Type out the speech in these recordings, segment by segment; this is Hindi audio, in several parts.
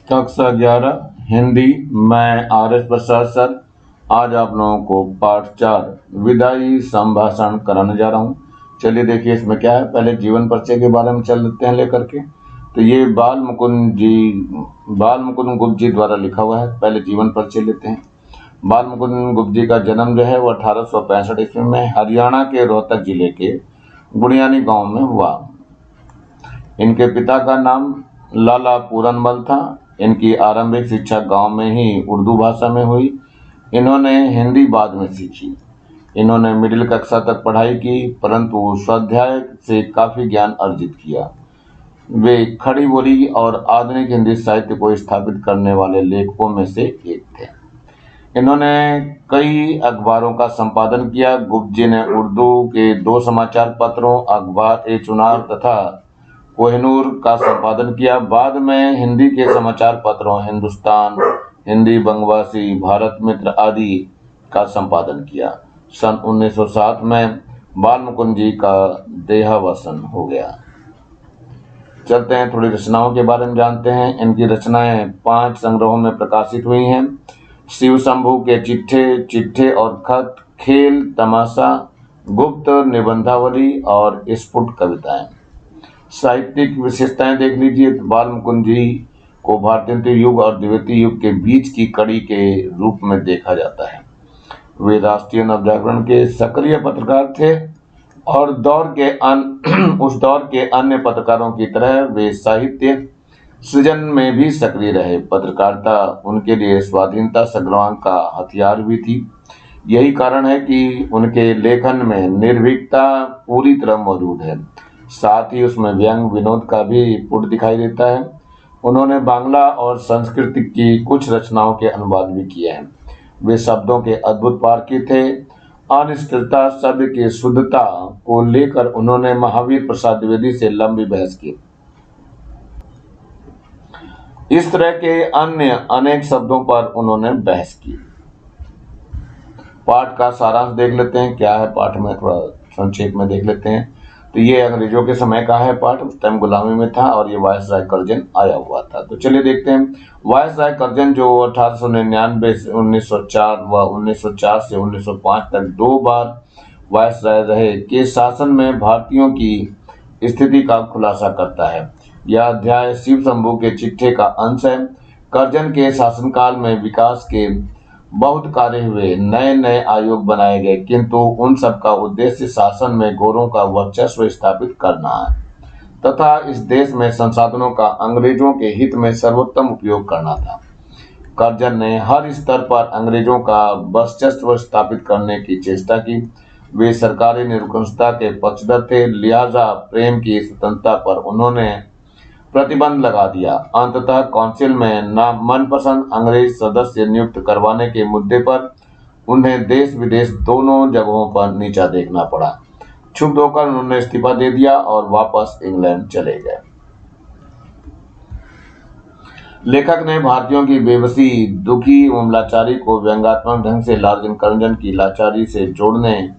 कक्षा 11 हिंदी। मैं आर एस प्रसाद सर। आज आप लोगों को पाठ 4 विदाई संभाषण कराने जा रहा हूँ। चलिए देखिए इसमें क्या है। पहले जीवन परिचय के बारे में चल लेते हैं लेकर के। तो ये बाल मुकुंद गुप्त जी द्वारा लिखा हुआ है। पहले जीवन परिचय लेते हैं। बाल मुकुंद गुप्त जी का जन्म जो है वो 1865 ईस्वी में हरियाणा के रोहतक जिले के गुड़ियानी गांव में हुआ। इनके पिता का नाम लाला पूरनमल था। इनकी आरंभिक शिक्षा गांव में ही उर्दू भाषा में हुई। इन्होंने हिंदी बाद में सीखी। इन्होंने मिडिल कक्षा तक पढ़ाई की, परंतु स्वाध्याय से काफ़ी ज्ञान अर्जित किया। वे खड़ी बोली और आधुनिक हिंदी साहित्य को स्थापित करने वाले लेखकों में से एक थे। इन्होंने कई अखबारों का संपादन किया। गुप्त जी ने उर्दू के 2 समाचार पत्रों अखबार-ए-चुनार तथा कोहिनूर का संपादन किया। बाद में हिंदी के समाचार पत्रों हिंदुस्तान, हिंदी बंगवासी, भारत मित्र आदि का संपादन किया। सन 1907 में बाल मुकुंद जी का देहावसान हो गया। चलते हैं थोड़ी रचनाओं के बारे में जानते हैं। इनकी रचनाएं 5 संग्रहों में प्रकाशित हुई हैं। शिव शंभू के चिट्ठे और खत, खेल तमाशा, गुप्त निबंधावली और स्फुट कविताएं। साहित्यिक विशेषताएं देख लीजिए। बाल मुकुंद जी को भारतीय युग और द्वितीय युग के बीच की कड़ी के रूप में देखा जाता है। वे राष्ट्रीय नवजागरण के सक्रिय पत्रकार थे और उस दौर के अन्य पत्रकारों की तरह वे साहित्य सृजन में भी सक्रिय रहे। पत्रकारिता उनके लिए स्वाधीनता संग्राम का हथियार भी थी। यही कारण है कि उनके लेखन में निर्भीकता पूरी तरह मौजूद है। साथ ही उसमें व्यंग विनोद का भी पुट दिखाई देता है। उन्होंने बांग्ला और संस्कृत की कुछ रचनाओं के अनुवाद भी किए हैं। वे शब्दों के अद्भुत पारखी थे। अनिश्चितता शब्द की शुद्धता को लेकर उन्होंने महावीर प्रसाद द्विवेदी से लंबी बहस की। इस तरह के अन्य अनेक शब्दों पर उन्होंने बहस की। पाठ का सारांश देख लेते हैं। क्या है पाठ में, थोड़ा संक्षेप में देख लेते हैं। तो ये अंग्रेजों के समय का है पाठ। उस टाइम गुलामी में था और ये वायसराय कर्जन आया हुआ था। तो चलिए देखते हैं। वायसराय कर्जन जो 1899 से 1904 व 1904 से 1905 तक 2 बार वायसराय रहे के शासन में भारतीयों की स्थिति का खुलासा करता है। यह अध्याय शिव शंभू के चिट्ठे का अंश है। कर्जन के शासनकाल में विकास के बहुत कार्य हुए, नए नए आयोग बनाए गए, किंतु उन सब का उद्देश्य शासन में गोरों का वर्चस्व स्थापित करना है तथा इस देश में संसाधनों का अंग्रेजों के हित में सर्वोत्तम उपयोग करना था। कर्जन ने हर स्तर पर अंग्रेजों का वर्चस्व स्थापित करने की चेष्टा की। वे सरकारी निरंकुशता के पक्षधर थे, लिहाजा प्रेम की स्वतंत्रता पर उन्होंने प्रतिबंध लगा दिया। अंततः काउंसिल में मनपसंद अंग्रेज सदस्य नियुक्त करवाने के मुद्दे पर उन्हें देश विदेश दोनों जगहों पर नीचा देखना पड़ा। क्षुब्ध होकर उन्होंने इस्तीफा दे दिया और वापस इंग्लैंड चले गए। लेखक ने भारतीयों की बेबसी, दुखी एवं लाचारी को व्यंग्यात्मक ढंग से लार्जन कर्जन की लाचारी से जोड़ने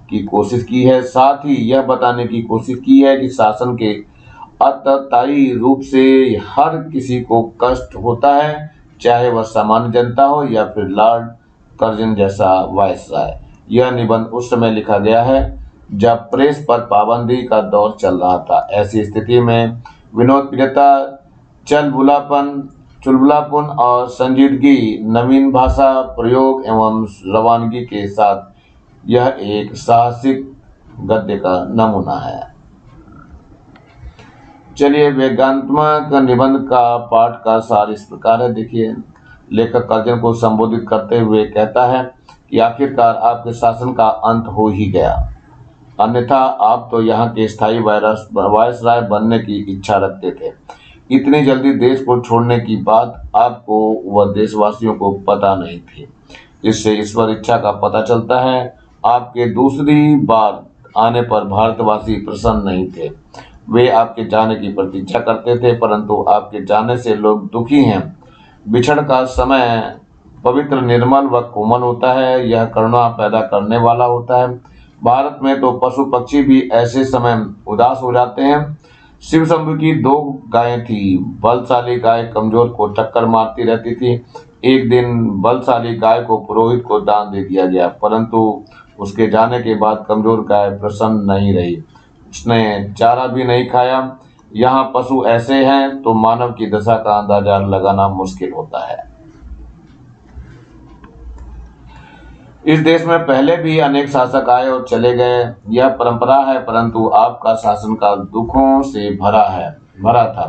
की कोशिश की है। साथ ही यह बताने की कोशिश की है कि शासन के अतताई रूप से हर किसी को कष्ट होता है, चाहे वह सामान्य जनता हो या फिर लॉर्ड कर्जन जैसा वायसराय। यह निबंध उस समय लिखा गया है जब प्रेस पर पाबंदी का दौर चल रहा था। ऐसी स्थिति में विनोदप्रियता, चुलबुलापन और संजीदगी, नवीन भाषा प्रयोग एवं रवानगी के साथ यह एक साहसिक गद्य का नमूना है। चलिए व्यंग्यात्मक निबंध का पाठ का सार इस प्रकार है। देखिए, लेखक कर्जन को संबोधित करते हुए कहता है कि आखिरकार आपके शासन का अंत हो ही गया, अन्यथा आप तो यहाँ के स्थायी वायसराय बनने की इच्छा रखते थे। इतनी जल्दी देश को छोड़ने की बात आपको व देशवासियों को पता नहीं थी। इससे ईश्वर इच्छा का पता चलता है। आपके दूसरी बार आने पर भारतवासी प्रसन्न नहीं थे। वे आपके जाने की प्रतीक्षा करते थे, परंतु आपके जाने से लोग दुखी हैं। बिछड़ का समय पवित्र, निर्मल व कोमल होता है। यह करुणा पैदा करने वाला होता है। भारत में तो पशु पक्षी भी ऐसे समय उदास हो जाते हैं। शिव शंभू की 2 गायें थी। बलशाली गाय कमजोर को टक्कर मारती रहती थी। एक दिन बलशाली गाय को पुरोहित को दान दे दिया गया, परंतु उसके जाने के बाद कमजोर गाय प्रसन्न नहीं रही। उसने चारा भी नहीं खाया। यहाँ पशु ऐसे हैं तो मानव की दशा का अंदाजा लगाना मुश्किल होता है। इस देश में पहले भी अनेक शासक आए और चले गए, यह परंपरा है, परंतु आपका शासनकाल दुखों से भरा था।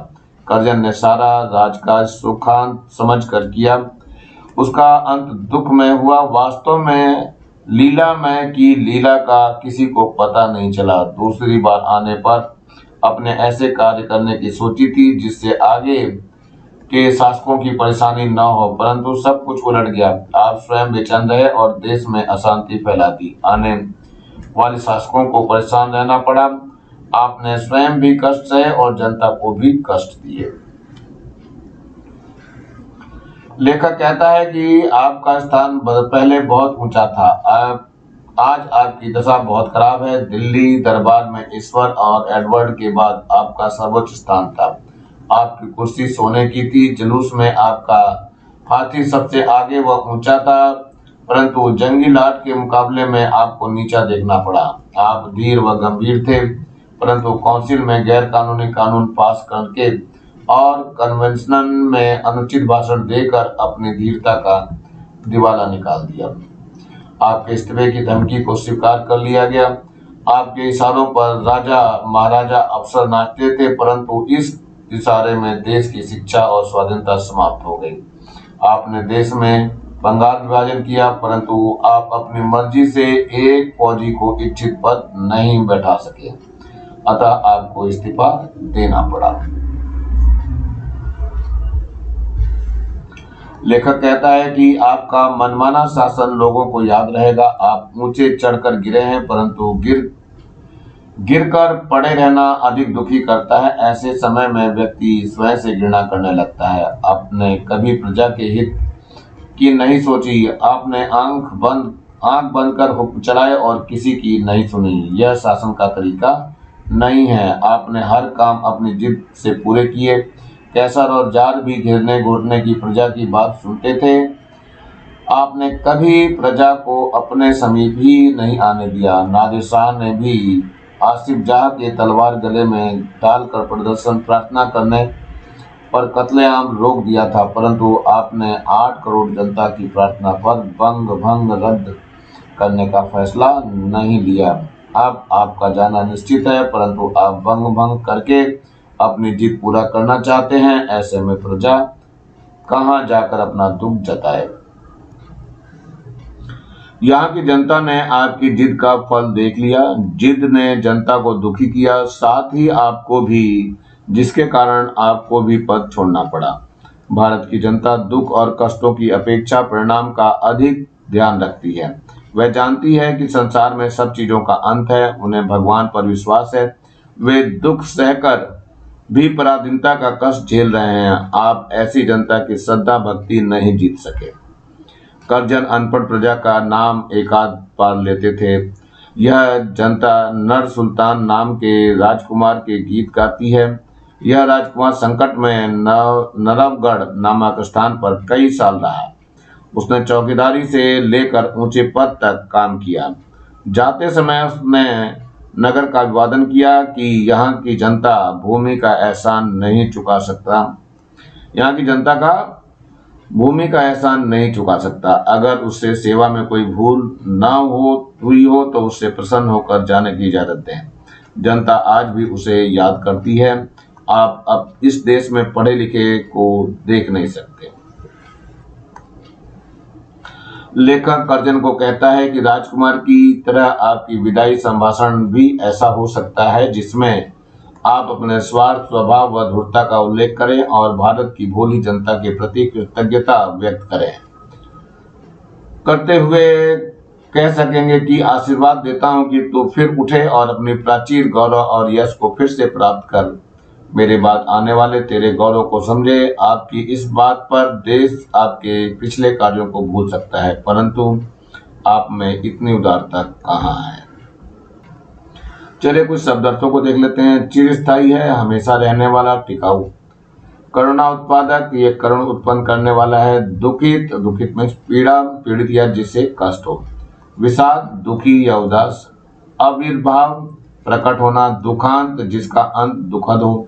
कर्जन ने सारा राजकाज सुखांत समझकर किया, उसका अंत दुख में हुआ। वास्तव में लीलामय की लीला का किसी को पता नहीं चला। दूसरी बार आने पर अपने ऐसे कार्य करने की सोची थी जिससे आगे के शासकों की परेशानी न हो, परंतु सब कुछ उलट गया। आप स्वयं बेचैन रहे और देश में अशांति फैला दी। आने वाले शासकों को परेशान रहना पड़ा। आपने स्वयं भी कष्ट सहे और जनता को भी कष्ट दिए। लेखक कहता है कि आपका स्थान पहले बहुत ऊंचा था, आज आपकी दशा बहुत खराब है। दिल्ली दरबार में ईश्वर और एडवर्ड के बाद आपका सर्वोच्च स्थान था। आपकी कुर्सी सोने की थी, जुलूस में आपका हाथी सबसे आगे व ऊंचा था, परंतु जंगी लाट के मुकाबले में आपको नीचा देखना पड़ा। आप धीर व गंभीर थे, परंतु काउंसिल में गैर कानूनी कानून पास करके और कन्वेंशन में अनुचित भाषण देकर अपनी धीरता का दिवाला निकाल दिया। आपके इस्तीफे की धमकी को स्वीकार कर लिया गया। आपके इशारों पर राजा महाराजा अफसर नाचते थे, परंतु इस इशारे में देश की शिक्षा और स्वाधीनता समाप्त हो गई। आपने देश में बंगाल विभाजन किया, परंतु आप अपनी मर्जी से एक फौजी को इच्छित पद नहीं बैठा सके, अतः आपको इस्तीफा देना पड़ा। लेखक कहता है कि आपका मनमाना शासन लोगों को याद रहेगा। आप ऊंचे चढ़कर गिरे हैं, परंतु गिरकर पड़े रहना अधिक दुखी करता है। ऐसे समय में व्यक्ति स्वयं से घृणा करने लगता है। आपने कभी प्रजा के हित की नहीं सोची। आपने आंख बंद कर हुक्म चलाए और किसी की नहीं सुनी। यह शासन का तरीका नहीं है। आपने हर काम अपनी जिद से पूरे किए। कैसर और जार भी घेरने घूरने की प्रजा की बात सुनते थे। आपने कभी प्रजा को अपने समीप ही नहीं आने दिया। नादिर शाह ने भी आसिफ जाह के तलवार गले में डालकर प्रदर्शन प्रार्थना करने पर कत्लेआम रोक दिया था, परंतु आपने 8 करोड़ जनता की प्रार्थना पर भंग रद्द करने का फैसला नहीं लिया। अब आपका जाना निश्चित है, परंतु आप भंग करके अपनी जीत पूरा करना चाहते हैं। ऐसे में प्रजा कहां जाकर अपना दुख जताए। यहाँ की जनता ने आपकी जिद का फल देख लिया। जिद ने जनता को दुखी किया, साथ ही आपको भी, जिसके कारण आपको भी पद छोड़ना पड़ा। भारत की जनता दुख और कष्टों की अपेक्षा परिणाम का अधिक ध्यान रखती है। वह जानती है कि संसार में सब चीजों का अंत है। उन्हें भगवान पर विश्वास है। वे दुख सहकर भी पराधीनता का कष्ट झेल रहे हैं। आप ऐसी जनता की श्रद्धा भक्ति नहीं जीत सके। कर्जन अनपढ़ प्रजा का नाम एकाध बार लेते थे। यह जनता नर सुल्तान नाम के राजकुमार के गीत गाती है। यह राजकुमार संकट में नरवगढ़ नामक स्थान पर कई साल रहा। उसने चौकीदारी से लेकर ऊंचे पद तक काम किया। जाते समय उसने नगर का विवादन किया कि यहाँ की जनता भूमि का एहसान नहीं चुका सकता। यहाँ की जनता का भूमि का एहसान नहीं चुका सकता। अगर उससे सेवा में कोई भूल हुई हो तो उससे प्रसन्न होकर जाने की इजाजत दें। जनता आज भी उसे याद करती है। आप अब इस देश में पढ़े लिखे को देख नहीं सकते। लेखक कर्जन को कहता है कि राजकुमार की तरह आपकी विदाई संभाषण भी ऐसा हो सकता है जिसमें आप अपने स्वार्थ स्वभाव व धूर्तता का उल्लेख करें और भारत की भोली जनता के प्रति कृतज्ञता व्यक्त करें। करते हुए कह सकेंगे कि आशीर्वाद देता हूं कि तू फिर उठे और अपनी प्राचीन गौरव और यश को फिर से प्राप्त कर। मेरे बाद आने वाले तेरे गौरव को समझे। आपकी इस बात पर देश आपके पिछले कार्यों को भूल सकता है, परंतु आप में इतनी उदारता कहाँ है। चलिए कुछ शब्द अर्थों को देख लेते हैं। चिरस्थायी है, हमेशा रहने वाला, टिकाऊ। करुणा उत्पादक, ये करुण उत्पन्न करने वाला है। दुखित, दुखित में पीड़ा, पीड़ित या जिससे कष्ट हो। विषाद, दुखी या उदास। आविर्भाव, प्रकट होना। दुखांत, जिसका अंत दुखद हो।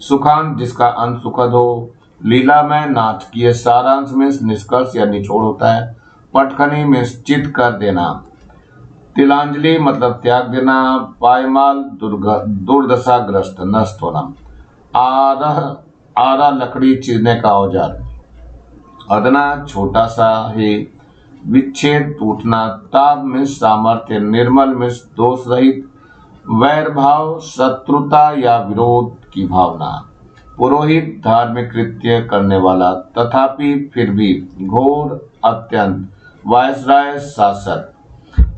सुखांत, जिसका अंत सुखद हो। लीला में, नाटकीय। सारांश में निष्कर्ष या निचोड़ होता है। पटखनी में चित कर देना। तिलांजलि मतलब त्याग देना। पायमाल, दुर्दशाग्रस्त, नष्ट होना। आरा, लकड़ी चीरने का औजार। अदना, छोटा सा है। विच्छेद, टूटना। ताप में सामर्थ्य। निर्मल में दोष रहित। वैर भाव, शत्रुता या विरोध की भावना। पुरोहित, धार्मिक कृत्य करने वाला। तथापि, फिर भी। घोर, अत्यंत। वायसराय, शासक।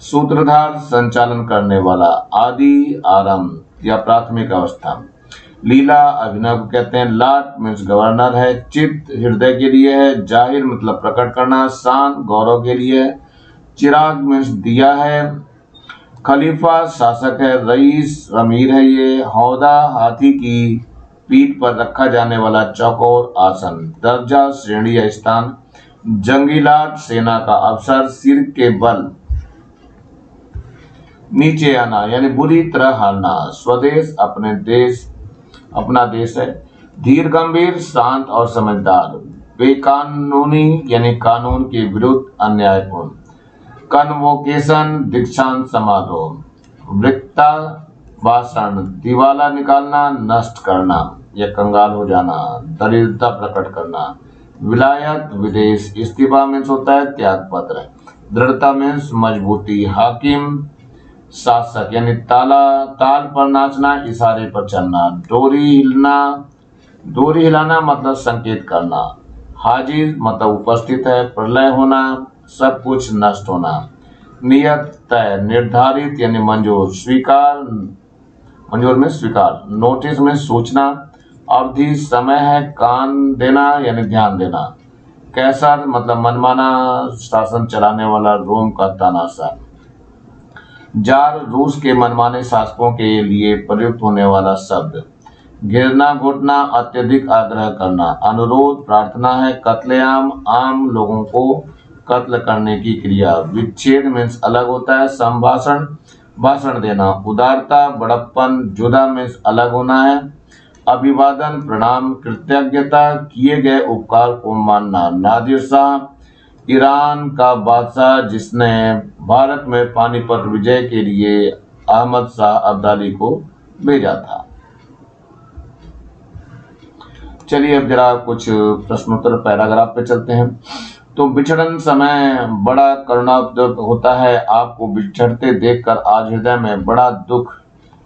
सूत्रधार, संचालन करने वाला। आदि, आरंभ या प्राथमिक अवस्था। लीला, अभिनव को कहते हैं। लाट मीन्स गवर्नर है। चित्त, हृदय के लिए है। जाहिर मतलब प्रकट करना। शान, गौरव के लिए है। चिराग मीन्स दिया है। खलीफा, शासक है। रईस, अमीर है। ये हौदा, हाथी की पीठ पर रखा जाने वाला चौकोर आसन। दर्जा, श्रेणी या स्थान। जंगीलाट, सेना का अफसर। सिर के बल नीचे आना यानी बुरी तरह हारना। स्वदेश, अपने देश, अपना देश है। धीर गंभीर, शांत और समझदार। बेकानूनी यानी कानून के विरुद्ध, अन्यायपूर्ण। कन्वोकेशन, दीक्षांत समारोह। वृक्ता, भाषण। दिवाला निकालना, नष्ट करना या कंगाल हो जाना। दरिद्रता प्रकट करना। विलायत, विदेश। इस्तीफा मीन्स होता है त्यागपत्र। दृढ़ता मीन्स मजबूती। हाकिम, शासक यानी ताल पर नाचना, इशारे पर चलना। डोरी हिलाना मतलब संकेत करना। हाजिर मतलब उपस्थित है। प्रलय होना, सब कुछ नष्ट होना। नियत, तय। निर्धारित यानी मंजूर। स्वीकार, मंजूर में स्वीकार। नोटिस में सूचना। अवधि, समय है। कान देना यानी ध्यान देना। कैसर मतलब मनमाना शासन चलाने वाला, रोम का तानाशाह। जार, रूस के मनमाने शासकों के लिए प्रयुक्त होने वाला शब्द। घिरना, घुटना, अत्यधिक आग्रह करना। अनुरोध, प्रार्थना है। कत्लेआम, आम लोगों को कत्ल करने की क्रिया। विच्छेद मीन्स अलग होता है। संभाषण, भाषण देना। उदारता, बड़प्पन। जुदा मीन्स अलग होना है। अभिवादन, प्रणाम। कृतज्ञता, किए गए उपकार को मानना। नादिर शाह, ईरान का बादशाह जिसने भारत में पानीपत विजय के लिए अहमद शाह अब्दाली को भेजा था। चलिए अब जरा कुछ प्रश्नोत्तर पैराग्राफ पे चलते हैं। तो बिछड़न समय बड़ा करुणाउद्योग होता है। आपको बिछड़ते देखकर आज हृदय में बड़ा दुख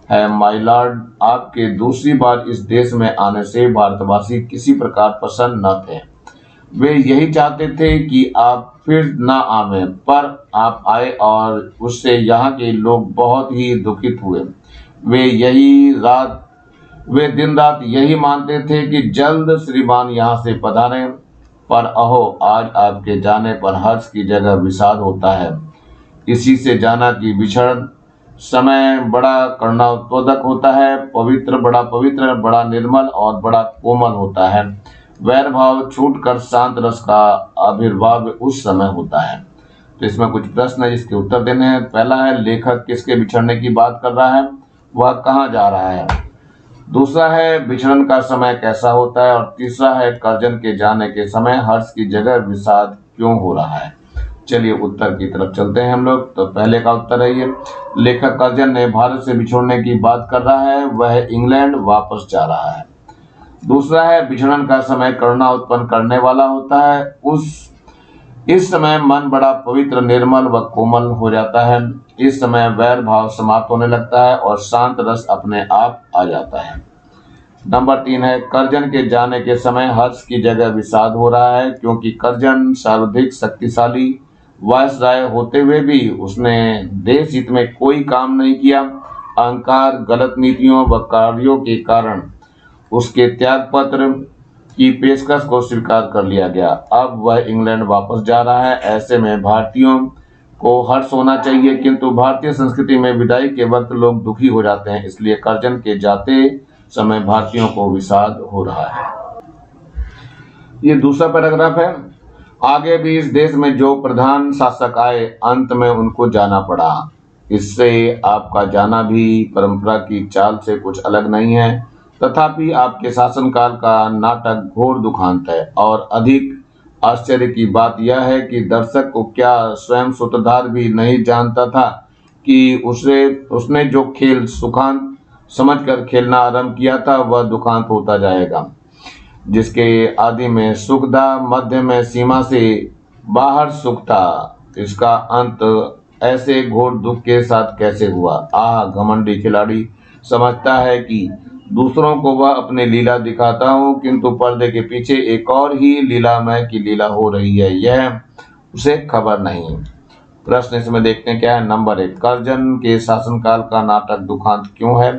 है माय लॉर्ड। आपके दूसरी बार इस देश में आने से भारतवासी किसी प्रकार प्रसन्न न थे। वे यही चाहते थे कि आप फिर न आवे, पर आप आए और उससे यहाँ के लोग बहुत ही दुखित हुए। वे दिन रात यही मानते थे कि जल्द श्रीमान यहाँ से पधारें, पर अहो आज आपके जाने पर हर्ष की जगह विषाद होता है। इसी से जाना कि बिछड़ समय बड़ा करुणात्मक होता है। बड़ा पवित्र, बड़ा निर्मल और बड़ा कोमल होता है। वैर भाव छूट कर शांत रस का आविर्भाव उस समय होता है। तो इसमें कुछ प्रश्न है जिसके उत्तर देने हैं। पहला है लेखक किसके बिछड़ने की बात कर रहा है, वह कहाँ जा रहा है। दूसरा है बिछड़न का समय कैसा होता है। और तीसरा है कर्जन के जाने के समय हर्ष की जगह विषाद क्यों हो रहा है। चलिए उत्तर की तरफ चलते हैं हम लोग। तो पहले का उत्तर है ये, लेखक कर्जन ने भारत से बिछोड़ने की बात कर रहा है, वह इंग्लैंड वापस जा रहा है। दूसरा है बिछड़न का समय करुणा उत्पन्न करने वाला होता है। इस समय मन बड़ा पवित्र, निर्मल व कोमल हो जाता है। इस समय वैर भाव समाप्त होने लगता है और शांत रस अपने आप आ जाता है। नंबर 3 है कर्जन के जाने के समय हर्ष की जगह विषाद हो रहा है, क्योंकि कर्जन सर्वाधिक शक्तिशाली वायसराय होते हुए भी उसने देश हित में कोई काम नहीं किया। अहंकार, गलत नीतियों व कार्यों के कारण उसके त्यागपत्र की पेशकश को स्वीकार कर लिया गया। अब वह इंग्लैंड वापस जा रहा है। ऐसे में भारतीयों को हर्ष होना चाहिए, किंतु भारतीय संस्कृति में विदाई के वक्त लोग दुखी हो जाते हैं, इसलिए करजन के जाते समय भारतीयों को विषाद हो रहा है। ये दूसरा पैराग्राफ है। आगे भी इस देश में जो प्रधान शासक आए, अंत में उनको जाना पड़ा। इससे आपका जाना भी परंपरा की चाल से कुछ अलग नहीं है। तथापि आपके शासनकाल का नाटक घोर दुखांत है, और अधिक आश्चर्य की बात यह है कि दर्शक को क्या स्वयं सूत्रधार भी नहीं जानता था कि उसने जो खेल सुखांत समझकर खेलना आरंभ किया था वह दुखांत होता जाएगा। जिसके आदि में सुख था, मध्य में सीमा से बाहर सुख था, इसका अंत ऐसे घोर दुख के साथ कैसे हुआ। घमंडी खिलाड़ी समझता है कि दूसरों को वह अपने लीला दिखाता हूँ, किंतु पर्दे के पीछे एक और ही लीलामय की लीला हो रही है, यह उसे खबर नहीं। प्रश्न इसमें देखते हैं क्या है। नंबर 1, करजन के शासनकाल का नाटक दुखांत क्यों है।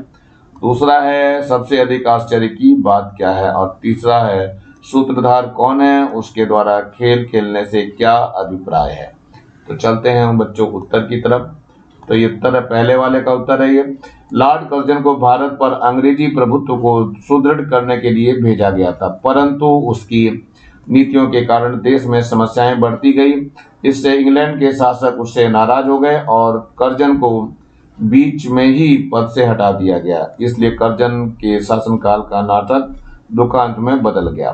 दूसरा है सबसे अधिक आश्चर्य की बात क्या है, और तीसरा है सूत्रधार कौन है, उसके द्वारा खेल खेलने से क्या अभिप्राय है। तो चलते हैं हम बच्चों उत्तर की तरफ। तो ये उत्तर है, पहले वाले का उत्तर है ये। लॉर्ड कर्जन को भारत पर अंग्रेजी प्रभुत्व को सुदृढ़ करने के लिए भेजा गया था, परंतु उसकी नीतियों के कारण देश में समस्याएं बढ़ती गई। इससे इंग्लैंड के शासक उससे नाराज हो गए और कर्जन को बीच में ही पद से हटा दिया गया। इसलिए कर्जन के शासनकाल का नाटक दुखांत में बदल गया।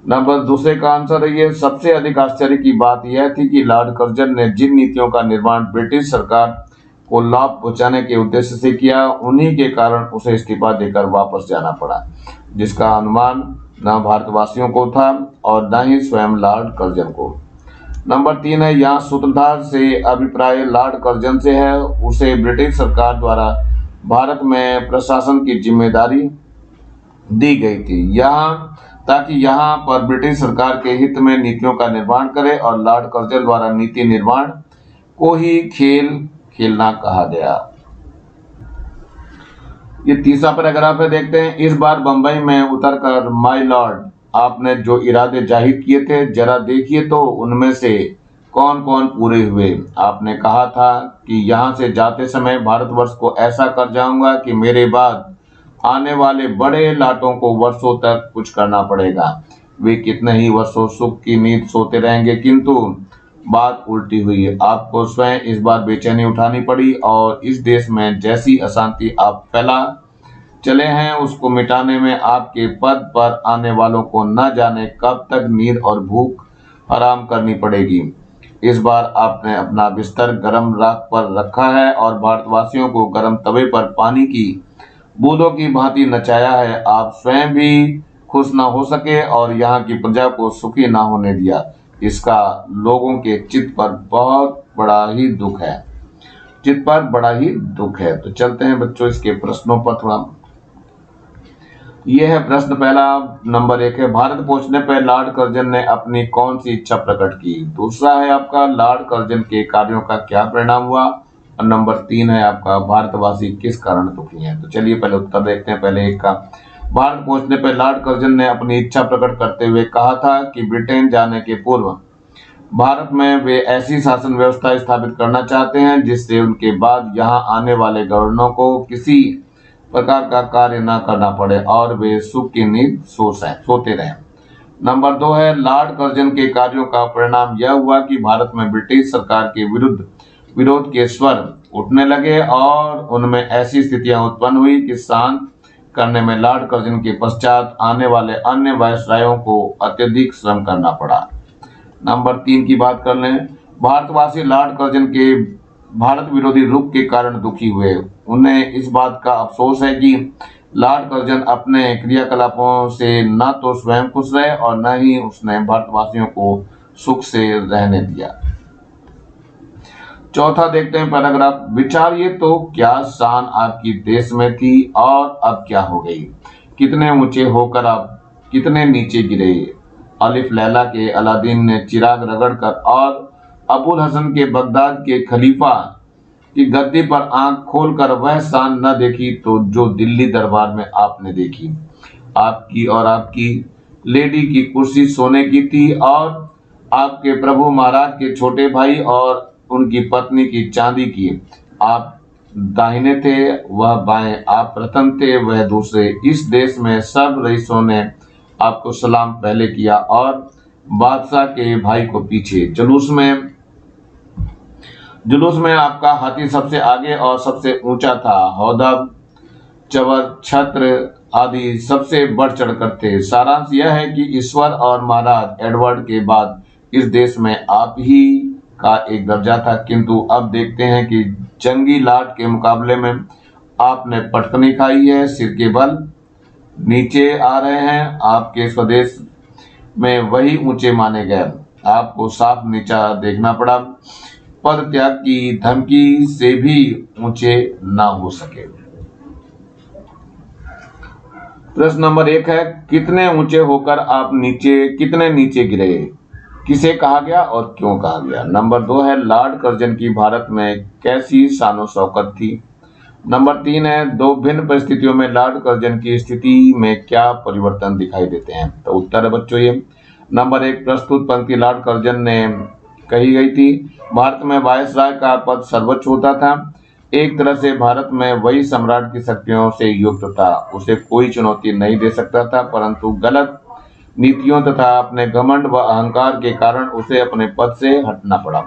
नंबर दूसरे का आंसर है ये। सबसे अधिक आश्चर्य की बात यह थी कि लॉर्ड कर्जन ने जिन नीतियों का निर्माण ब्रिटिश सरकार को लाभ पहुंचाने के उद्देश्य से किया, उन्हीं के कारण उसे इस्तीफा देकर वापस जाना पड़ा, जिसका अनुमान न भारतवासियों को था और न ही स्वयं लॉर्ड कर्जन को। नंबर 3 है, यहाँ सूत्रधार से अभिप्राय लॉर्ड कर्जन से है। उसे ब्रिटिश सरकार द्वारा भारत में प्रशासन की जिम्मेदारी दी गई थी, ताकि यहाँ पर ब्रिटिश सरकार के हित में नीतियों का निर्माण करे, और लॉर्ड कर्जन द्वारा नीति निर्माण को ही खेलना कहा गया। ये तीसरा पैराग्राफ है, देखते हैं। इस बार बंबई में उतरकर माय लॉर्ड, आपने जो इरादे जाहिर किए थे जरा देखिए तो उनमें से कौन कौन पूरे हुए। आपने कहा था कि यहाँ से जाते समय भारतवर्ष को ऐसा कर जाऊंगा कि मेरे बाद आने वाले बड़े लाटों को वर्षों तक कुछ करना पड़ेगा। वे कितने ही वर्षों सुख की नींद सोते रहेंगे, किंतु बात उल्टी हुई। आपको स्वयं इस बार बेचैनी उठानी पड़ी, और इस देश में जैसी अशांति आप फैला चले हैं, उसको मिटाने में आपके पद पर आने वालों को न जाने कब तक नींद और भूख आराम करनी पड़ेगी। इस बार आपने अपना बिस्तर गर्म राख पर रखा है और भारतवासियों को गर्म तवे पर पानी की बूंदों की भांति नचाया है। आप स्वयं भी खुश न हो सके और यहाँ की प्रजा को सुखी न होने दिया। इसका लोगों के चित्त पर बहुत बड़ा ही दुख है, तो चलते हैं बच्चों इसके प्रश्नों पर थोड़ा। यह है प्रश्न पहला, नंबर 1 है, भारत पहुंचने पर लॉर्ड कर्जन ने अपनी कौन सी इच्छा प्रकट की। दूसरा है आपका, लॉर्ड कर्जन के कार्यों का क्या परिणाम हुआ। और नंबर 3 है आपका, भारतवासी किस कारण दुखी हैं। तो चलिए पहले उत्तर देखते हैं। पहले एक का, भारत पहुंचने पर लॉर्ड कर्जन ने अपनी इच्छा प्रकट करते हुए कहा था कि ब्रिटेन जाने के पूर्व भारत में वे ऐसी शासन व्यवस्था स्थापित करना चाहते हैं जिससे उनके बाद यहाँ आने वाले गवर्नरों को किसी प्रकार का कार्य न करना पड़े और वे सुख की नींद सोते रहें। नंबर 2 है, लॉर्ड कर्जन के कार्यों का परिणाम यह हुआ कि भारत में ब्रिटिश सरकार के विरुद्ध विरोध के स्वर उठने लगे और उनमें ऐसी स्थितियां उत्पन्न हुई कि शांत करने में लॉर्ड कर्जन के पश्चात आने वाले अन्य वायसरायों को अत्यधिक श्रम करना पड़ा। नंबर 3 की बात कर लें। भारतवासी लॉर्ड कर्जन के भारत विरोधी रुख के कारण दुखी हुए। उन्हें इस बात का अफसोस है कि लॉर्ड कर्जन अपने क्रियाकलापों से न तो स्वयं खुश रहे और न ही उसने भारतवासियों को सुख से रहने दिया। चौथा देखते हैं पैराग्राफ, विचारिए तो क्या शान आपकी देश में थी और अब क्या हो गई। कितने ऊंचे होकर आप कितने नीचे गिरे। अलिफ लैला के अलादीन ने चिराग रगड़कर और अबुल हसन के बगदाद के खलीफा की गद्दी पर आंख खोलकर वह शान न देखी तो जो दिल्ली दरबार में आपने देखी। आपकी और आपकी लेडी की कुर्सी सोने की थी और आपके प्रभु महाराज के छोटे भाई और उनकी पत्नी की चांदी की। आप दाहिने थे, वह बाएं, आप प्रथम थे, वह दूसरे। इस देश में सब रईसों ने आपको सलाम पहले किया और बादशाह के भाई को पीछे। जुलूस में आपका हाथी सबसे आगे और सबसे ऊंचा था। हौदा, चवर, छत्र आदि सबसे बढ़ चढ़कर थे। सारांश यह है कि ईश्वर और महाराज एडवर्ड के बाद इस देश में आप ही का एक दर्जा था, किंतु अब देखते हैं कि जंगी लाट के मुकाबले में आपने पटकनी खाई है, सिर के बल नीचे आ रहे हैं। आपके स्वदेश में वही ऊंचे माने गए, आपको साफ नीचा देखना पड़ा। पद त्याग की धमकी से भी ऊंचे ना हो सके। प्रश्न नंबर 1 है, कितने ऊंचे होकर आप कितने नीचे गिरे, किसे कहा गया और क्यों कहा गया। नंबर 2 है, लॉर्ड कर्जन की भारत में कैसी शानो शौकत थी। नंबर 3 है, दो भिन्न परिस्थितियों में लॉर्ड कर्जन की स्थिति में क्या परिवर्तन दिखाई देते हैं। तो उत्तर है बच्चों ये। नंबर 1, प्रस्तुत पंक्ति लॉर्ड कर्जन ने कही गई थी। भारत में वायसराय का पद सर्वोच्च होता था। एक तरह से भारत में वही सम्राट की शक्तियों से युक्त था, उसे कोई चुनौती नहीं दे सकता था, परंतु गलत नीतियों तथा अपने घमंड व अहंकार के कारण उसे अपने पद से हटना पड़ा।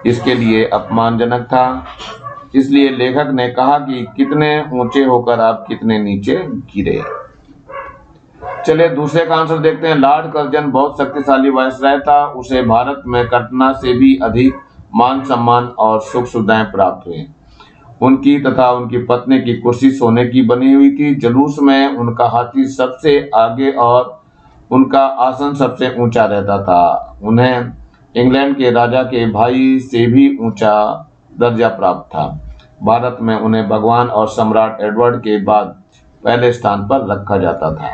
इसके लिए अपमानजनक था। इसलिए लेखक ने कहा कि कितने ऊंचे होकर आप कितने नीचे गिरे। चलिए दूसरे का आंसर देखते हैं। लॉर्ड कर्जन बहुत शक्तिशाली वायसराय था, उसे भारत में कटना से भी अधिक मान सम्मान और सुख सुविधाएं प्राप्त हुई। उनकी तथा उनकी पत्नी की कुर्सी सोने की बनी हुई थी। जुलूस में उनका हाथी सबसे आगे और उनका आसन सबसे ऊंचा रहता था। उन्हें इंग्लैंड के राजा के भाई से भी ऊंचा दर्जा प्राप्त था। भारत में उन्हें भगवान और सम्राट एडवर्ड के बाद पहले स्थान पर रखा जाता था।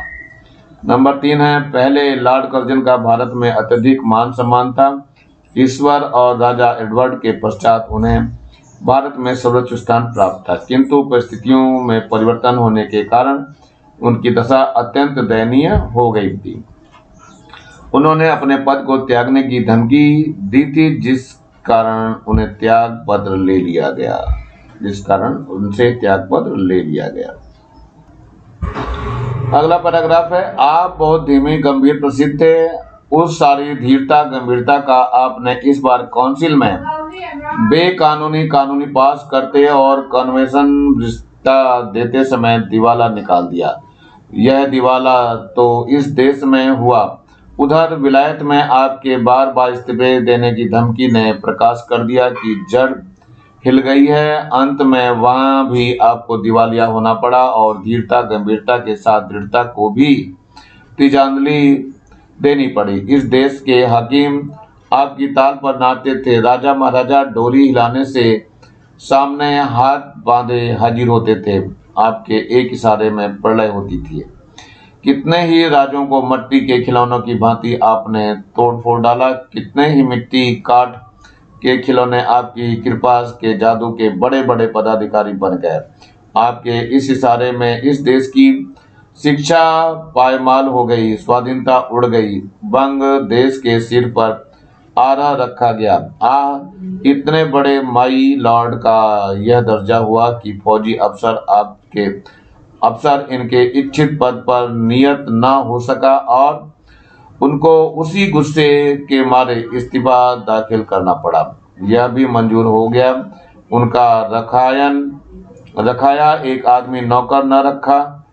नंबर 3 है, पहले लॉर्ड कर्जन का भारत में अत्यधिक मान सम्मान था। ईश्वर और राजा एडवर्ड के पश्चात उन्हें भारत में सर्वोच्च स्थान प्राप्त था, किंतु परिस्थितियों में परिवर्तन होने के कारण उनकी दशा अत्यंत दयनीय हो गई थी। उन्होंने अपने पद को त्यागने की धमकी दी थी, जिस कारण उनसे त्याग पत्र ले लिया गया। अगला पैराग्राफ है, आप बहुत धीमे गंभीर प्रसिद्ध थे। उस सारी धीरता गंभीरता का आपने इस बार काउंसिल में कानूनी पास करते और कन्वेंशन रिश्ता देते समय दिवाला निकाल दिया। यह दिवाला तो इस देश में हुआ, उधर विलायत में आपके बार बार इस्तीफे देने की धमकी ने प्रकाश कर दिया कि जड़ हिल गई है। अंत में वहां भी आपको दिवालिया होना पड़ा और धीरता गंभीरता के साथ दृढ़ता को भी तिलांजलि देनी पड़ी। इस देश के हाकिम आपकी ताल पर नाचते थे। राजा महाराजा डोरी हिलाने से सामने हाथ बांधे हाजिर होते थे। आपके एक इशारे में प्रलय होती थी। कितने ही राजों को मट्टी के खिलौनों की भांति आपने तोड़ फोड़ डाला। कितने ही मिट्टी काट के खिलौने आपकी कृपा के जादू के बड़े बड़े पदाधिकारी बन गए। आपके इस इशारे में इस देश की शिक्षा पायमाल हो गई, स्वाधीनता उड़ गई, बंग देश के सिर पर आरा रखा गया। इतने बड़े माई लॉर्ड का यह दर्जा हुआ कि फौजी अफसर इनके इच्छित पद पर नियत न हो सका और उनको उसी गुस्से के मारे इस्तीफा दाखिल करना पड़ा। यह भी मंजूर हो गया। उनका रखाया एक आदमी नौकर न रखा,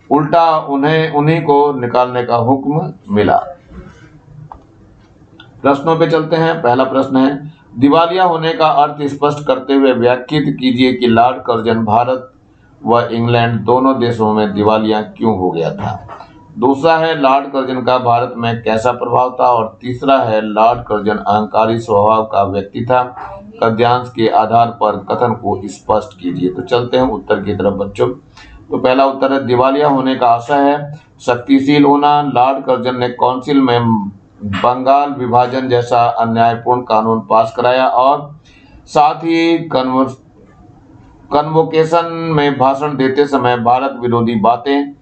उल्टा उन्हीं को निकालने का हुक्म मिला। प्रश्नों पे चलते हैं। पहला प्रश्न है, दिवालिया होने का अर्थ स्पष्ट करते हुए व्याख्यात कीजिए कि लॉर्ड कर्जन भारत व इंग्लैंड दोनों देशों में दिवालिया क्यों हो गया था। दूसरा है, लॉर्ड कर्जन का भारत में कैसा प्रभाव था। और तीसरा है, लॉर्ड कर्जन अहंकारी स्वभाव का व्यक्ति था। गद्यांश के आधार पर कथन को स्पष्ट कीजिए। तो चलते हैं उत्तर की तरफ बच्चों। तो पहला उत्तर है, दिवालिया होने का आशय है शक्तिशील होना। लॉर्ड कर्जन ने काउंसिल में बंगाल विभाजन जैसा अन्यायपूर्ण कानून पास कराया और साथ ही कन्वोकेशन में भाषण देते समय भारत विरोधी बातें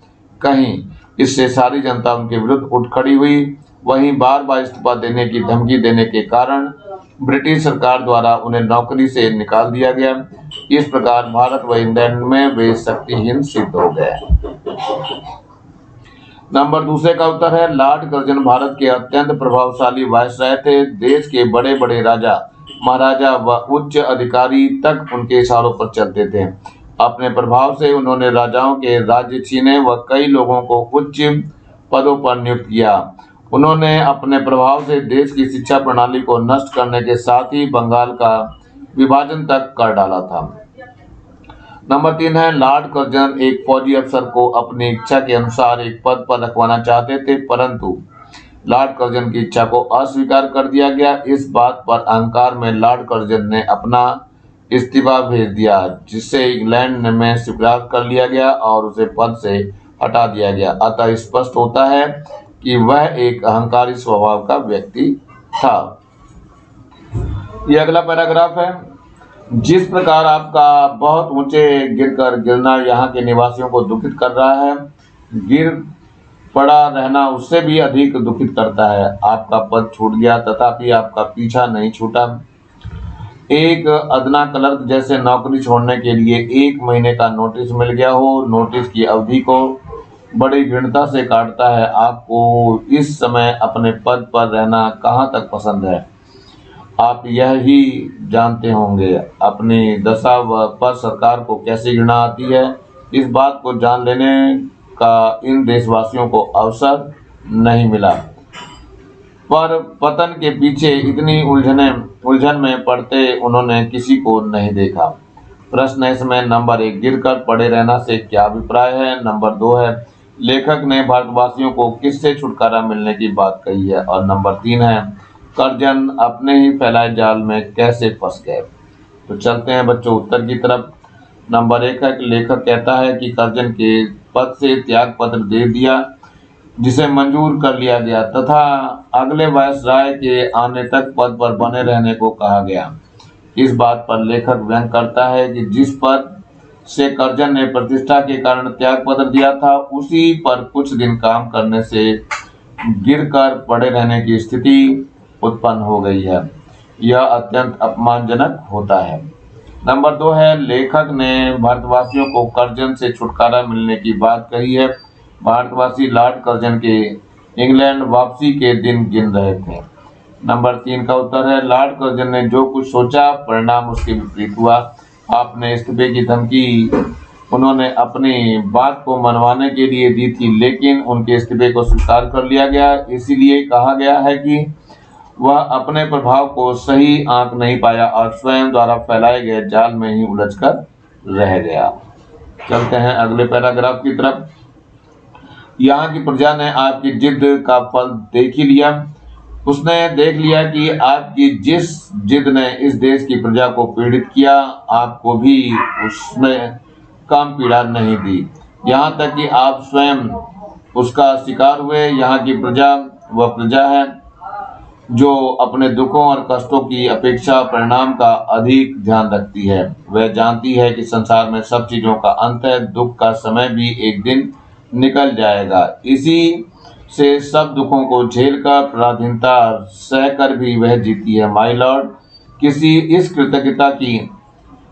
कहीं। इससे सारी जनता उनके विरुद्ध उठ खड़ी हुई। वहीं बार बार इस्तीफा देने की धमकी देने के कारण ब्रिटिश सरकार द्वारा उन्हें नौकरी से निकाल दिया गया। इस प्रकार भारत व इंग्लैंड में वे शक्तिहीन सिद्ध हो गए। नंबर दूसरे का उत्तर है लॉर्ड कर्जन भारत के अत्यंत प्रभावशाली वायसराय थे। देश के बड़े बड़े राजा महाराजा व उच्च अधिकारी तक उनके इशारों पर चलते थे। अपने प्रभाव से उन्होंने राजाओं के राज्य छीने व कई लोगों को उच्च पदों पर नियुक्त किया। उन्होंने अपने प्रभाव से देश की शिक्षा प्रणाली को नष्ट करने के साथ ही बंगाल का विभाजन तक कर डाला था। नंबर 3 है लॉर्ड कर्जन एक फौजी अफसर को अपनी इच्छा के अनुसार एक पद पर रखवाना चाहते थे, परंतु लॉर्ड कर्जन की इच्छा को अस्वीकार कर दिया गया। इस बात पर अहंकार में लॉर्ड कर्जन ने अपना इस्तीफा भेज दिया, जिसे इंग्लैंड में स्वीकार कर लिया गया और उसे पद से हटा दिया गया। अतः स्पष्ट होता है कि वह एक अहंकारी स्वभाव का व्यक्ति था। यह अगला पैराग्राफ है। जिस प्रकार आपका बहुत ऊंचे गिरना यहाँ के निवासियों को दुखित कर रहा है, गिर पड़ा रहना उससे भी अधिक दुखित करता है। आपका पद छूट गया तथापि आपका पीछा नहीं छूटा। एक अदना क्लर्क जैसे नौकरी छोड़ने के लिए 1 महीने का नोटिस मिल गया हो, नोटिस की अवधि को बड़ी दृढ़ता से काटता है। आपको इस समय अपने पद पर रहना कहाँ तक पसंद है। आप यह ही जानते होंगे अपनी दशा पर सरकार को कैसी घृणा आती है। इस बात को जान लेने का इन देशवासियों को अवसर नहीं मिला, पर पतन के पीछे इतनी उलझन में पड़ते उन्होंने किसी को नहीं देखा। प्रश्न है इसमें नंबर 1 गिरकर पड़े रहना से क्या अभिप्राय है। नंबर 2 है लेखक ने भारतवासियों को किससे छुटकारा मिलने की बात कही है। और नंबर 3 है कर्जन अपने ही फैलाए जाल में कैसे फंस गए। तो चलते हैं बच्चों उत्तर की तरफ। नंबर 1 है कि लेखक कहता है कि कर्जन के पद से त्याग पत्र दे दिया, जिसे मंजूर कर लिया गया तथा अगले वायसराय के आने तक पद पर बने रहने को कहा गया। इस बात पर लेखक व्यंग करता है कि जिस पद से कर्जन ने प्रतिष्ठा के कारण त्याग पत्र दिया था, उसी पर कुछ दिन काम करने से गिरकर पड़े रहने की स्थिति उत्पन्न हो गई है। यह अत्यंत अपमानजनक होता है। नंबर 2 है लेखक ने भारतवासियों को कर्जन से छुटकारा मिलने की बात कही है। भारतवासी लॉर्ड कर्जन के इंग्लैंड वापसी के दिन गिन रहे थे। नंबर 3 का उत्तर है लॉर्ड कर्जन ने जो कुछ सोचा परिणाम उसके विपरीत हुआ। आपने इस्तीफे की धमकी उन्होंने अपनी बात को मनवाने के लिए दी थी, लेकिन उनके इस्तीफे को स्वीकार कर लिया गया। इसीलिए कहा गया है कि वह अपने प्रभाव को सही आंक नहीं पाया और स्वयं द्वारा फैलाए गए जाल में ही उलझकर रह गया। चलते हैं अगले पैराग्राफ की तरफ। यहाँ की प्रजा ने आपकी जिद का फल देख ही लिया। उसने देख लिया कि आपकी जिस जिद ने इस देश की प्रजा को पीड़ित किया, आपको भी उसने कम पीड़ा नहीं दी। यहाँ तक कि आप स्वयं उसका शिकार हुए। यहाँ की प्रजा वह प्रजा है जो अपने दुखों और कष्टों की अपेक्षा परिणाम का अधिक ध्यान रखती है। वह जानती है कि संसार में सब चीजों का अंत है, दुख का समय भी एक दिन निकल जाएगा। इसी से सब दुखों को झेलकर पराधीनता सहकर भी वह जीती है। माय लॉर्ड, किसी इस कृतज्ञता की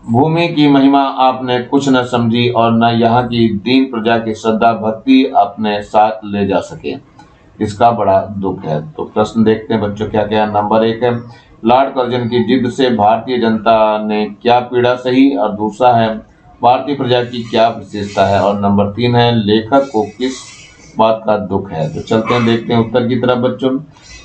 भूमि की महिमा आपने कुछ न समझी और न यहाँ की दीन प्रजा की श्रद्धा भक्ति अपने साथ ले जा सके। इसका बड़ा दुख है। तो प्रश्न देखते हैं बच्चों क्या क्या। नंबर 1 है लॉर्ड कर्जन की जिद से भारतीय जनता ने क्या पीड़ा सही, और दूसरा है भारतीय प्रजा की क्या विशेषता है, और नंबर 3 है लेखक को किस बात का दुख है। तो चलते हैं देखते हैं उत्तर की तरफ बच्चों।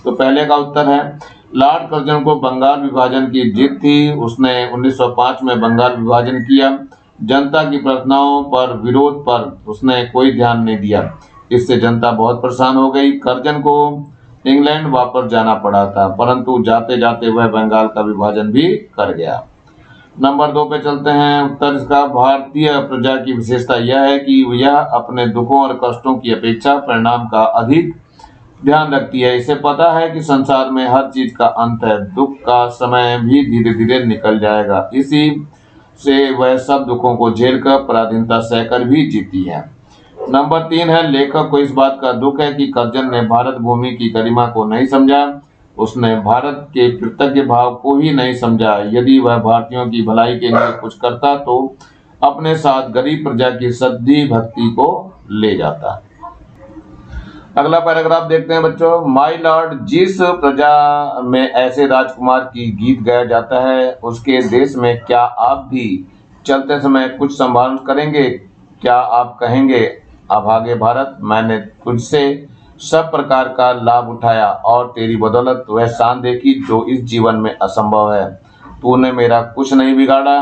तो पहले का उत्तर है लॉर्ड कर्जन को बंगाल विभाजन की जिद थी। उसने 1905 में बंगाल विभाजन किया। जनता की प्रार्थनाओं पर विरोध पर उसने कोई ध्यान नहीं दिया। इससे जनता बहुत परेशान हो गई। कर्जन को इंग्लैंड वापस जाना पड़ा था, परंतु जाते जाते वह बंगाल का विभाजन भी कर गया। नंबर 2 पे चलते हैं। उत्तर इसका भारतीय प्रजा की विशेषता यह है कि यह अपने दुखों और कष्टों की अपेक्षा परिणाम का अधिक ध्यान रखती है। इसे पता है कि संसार में हर चीज का अंत है, दुख का समय भी धीरे धीरे निकल जाएगा। इसी से वह सब दुखों को झेलकर पराधीनता सहकर भी जीती है। नंबर 3 है, लेखक को इस बात का दुख है कि कर्जन ने भारत भूमि की गरिमा को नहीं समझा। उसने भारत के कृतज्ञ भाव को ही नहीं समझा। यदि वह भारतीयों की भलाई के लिए कुछ करता तो अपने साथ गरीब प्रजा की सद्दी भक्ति को ले जाता। अगला पैराग्राफ देखते हैं बच्चों। माय लॉर्ड, जिस प्रजा में ऐसे राजकुमार की गीत गाया जाता है उसके देश में क्या आप भी चलते समय कुछ संभाल करेंगे? क्या आप कहेंगे, अभागे भारत, मैंने तुझसे सब प्रकार का लाभ उठाया और तेरी बदौलत वह शान देखी जो इस जीवन में असंभव है। तूने मेरा कुछ नहीं बिगाड़ा,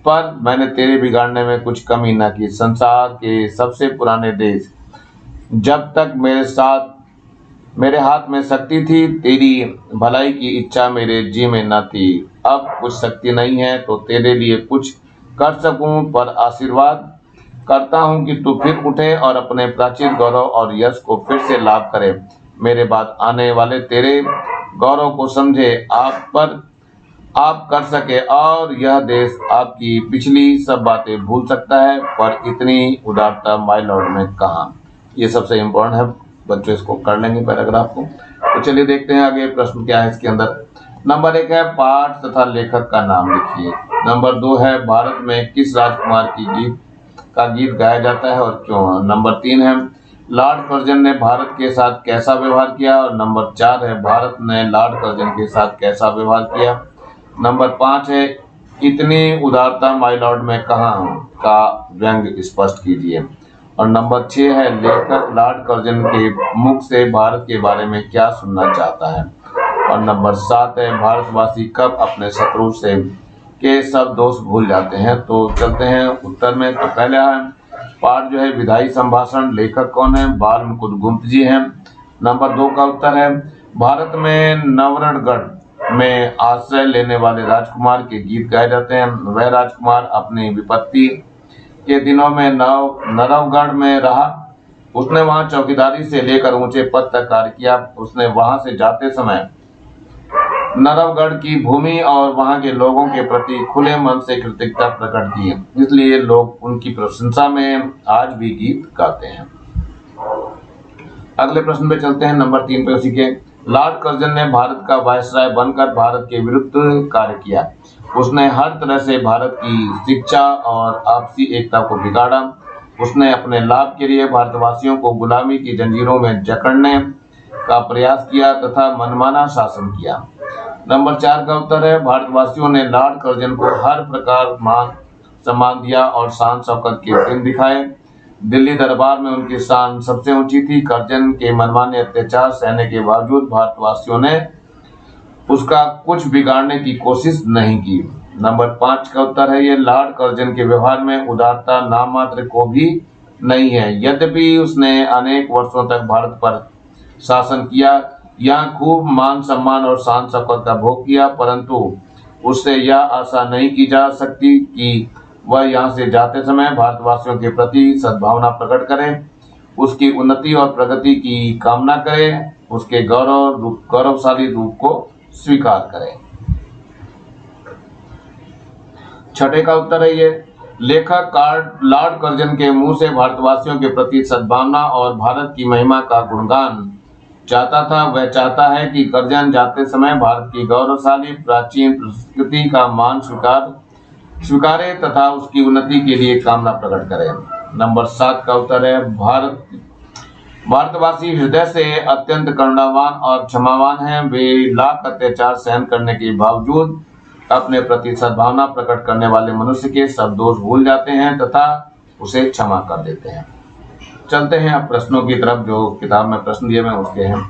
पर मैंने तेरे बिगाड़ने में कुछ कमी न की। संसार के सबसे पुराने देश, जब तक मेरे हाथ में शक्ति थी, तेरी भलाई की इच्छा मेरे जी में न थी। अब कुछ शक्ति नहीं है तो तेरे लिए कुछ कर सकूं, पर आशीर्वाद करता हूं कि तू फिर उठे और अपने प्राचीन गौरव और यश को फिर से लाभ करे। मेरे बाद आने वाले तेरे गौरव को समझे, आप कर सके और यह देश आपकी पिछली सब बातें भूल सकता है, पर इतनी उदारता माय लॉर्ड में कहाँ। ये सबसे इम्पोर्टेंट है बच्चों, इसको कर लेंगे पैराग्राफ को। तो चलिए देखते हैं आगे प्रश्न क्या है इसके अंदर। नंबर 1 है, पाठ तथा लेखक का नाम लिखिए। नंबर 2 है, भारत में किस राजकुमार की गीत गाया जाता है और क्यों। नंबर 3 है, लॉर्ड कर्जन ने भारत के साथ कैसा व्यवहार किया। और नंबर 4 है, भारत ने लॉर्ड कर्जन के साथ कैसा व्यवहार किया। नंबर 5 है, इतनी उदारता माय लॉर्ड में कहाँ का व्यंग स्पष्ट कीजिए। और नंबर 6 है, लेखक लॉर्ड कर्जन के मुख से भारत के बारे में क्या सुनना चाहता है। और नंबर 7 है, भारतवासी कब अपने शत्रु से के सब दोष भूल जाते हैं। तो चलते हैं उत्तर में। तो पहला है पाठ जो है विधायी संभाषण, लेखक कौन है, बाल मुकुंद गुप्त जी हैं। नंबर 2 का उत्तर है, भारत में नवरणगढ़ में आश्रय लेने वाले राजकुमार के गीत गाए जाते हैं। वह राजकुमार अपनी विपत्ति के दिनों में नरवगढ़ में रहा। उसने वहां चौकीदारी से लेकर ऊंचे पद तक कार्य किया। उसने वहां से जाते समय नरवगढ़ की भूमि और वहां के लोगों के प्रति खुले मन से कृतज्ञता प्रकट की, इसलिए लोग उनकी प्रशंसा में आज भी गीत गाते हैं। अगले प्रश्न पे चलते हैं, नंबर 3 पे उसी के। लॉर्ड कर्जन ने भारत का वायसराय बनकर भारत के विरुद्ध कार्य किया। उसने हर तरह से भारत की शिक्षा और आपसी एकता को बिगाड़ा। उसने अपने लाभ के लिए भारतवासियों को गुलामी की जंजीरों में जकड़ने का प्रयास किया तथा मनमाना शासन किया। नंबर 4 का उत्तर है, भारतवासियों ने लॉर्ड कर्जन को हर प्रकार मान सम्मान दिया और शान शौकत के दिन दिखाए। दिल्ली दरबार में उनकी शान सबसे ऊंची थी। कर्जन के मनमाने अत्याचार सहने के बावजूद भारतवासियों ने उसका कुछ बिगाड़ने की कोशिश नहीं की। नंबर 5 का उत्तर है, ये लॉर्ड कर्जन के व्यवहार में उदारता नाम मात्र को भी नहीं है। यद्यपि उसने अनेक वर्षों तक भारत पर शासन किया, यहाँ खूब मान सम्मान और शान शौकत का भोग किया, परंतु उससे यह आशा नहीं की जा सकती कि वह यहाँ से जाते समय भारतवासियों के प्रति सद्भावना प्रकट करे, उसकी उन्नति और प्रगति की कामना करे, उसके गौरवशाली रूप को स्वीकार करे। छठे का उत्तर है, ये लेखक लॉर्ड कर्जन के मुंह से भारतवासियों के प्रति सद्भावना और भारत की महिमा का गुणगान चाहता था। वह चाहता है कि कर्जन जाते समय भारत की गौरवशाली प्राचीन संस्कृति का मान स्वीकारे तथा उसकी उन्नति के लिए कामना प्रकट करे। नंबर 7 का उत्तर है, भारतवासी हृदय से अत्यंत करुणावान और क्षमावान हैं। वे लाख अत्याचार सहन करने के बावजूद अपने प्रति सद्भावना प्रकट करने वाले मनुष्य के सब दोष भूल जाते हैं तथा उसे क्षमा कर देते हैं। चलते हैं अब प्रश्नों की तरफ, जो किताब में प्रश्न दिए मैं उसके हैं।